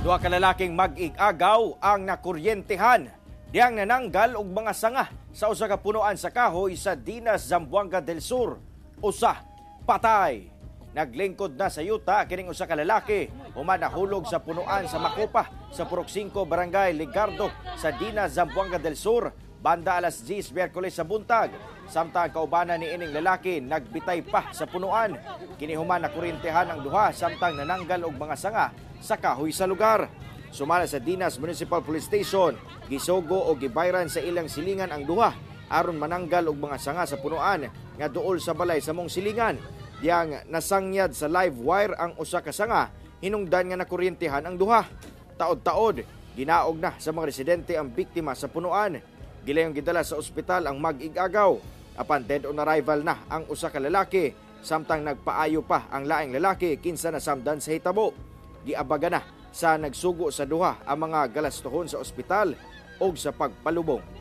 Duha ka lalaking mag-ig-agaw ang nakuryentehan diyang nananggal og mga sanga sa usa ka punuan sa kahoy sa Dinas, Zamboanga del Sur. Usa, patay. Naglingkod na sa yuta kining usa ka lalaki human nahulog sa punuan sa Makopa sa Purok 5 Barangay Ligardo sa Dinas, Zamboanga del Sur banda alas 10 Miyerkules sa buntag. Samtang kaubanan ni ining lalaki nagbitay pa sa punuan. Kini human nakuryentehan ang duha samtang nananggal og mga sanga sa kahoy sa lugar. Sumala sa Dinas Municipal Police Station, gisugo o gibayran sa ilang silingan ang duha aron mananggal og mga sanga sa punuan nga duol sa balay sa mong silingan. Diyang nasangyad sa live wire ang usa ka sanga, hinungdan nga nakuryentehan ang duha. Taod-taod, ginaog na sa mga residente ang biktima sa punuan. Gilayong gidala sa ospital ang mag-ig-agaw. Apan dead on arrival na ang usa ka lalaki, samtang nagpaayo pa ang laing lalaki kinsa nasamdan sa hitabo. Giabaga na sa nagsugo sa duha ang mga galastuhon sa ospital o sa pagpalubong.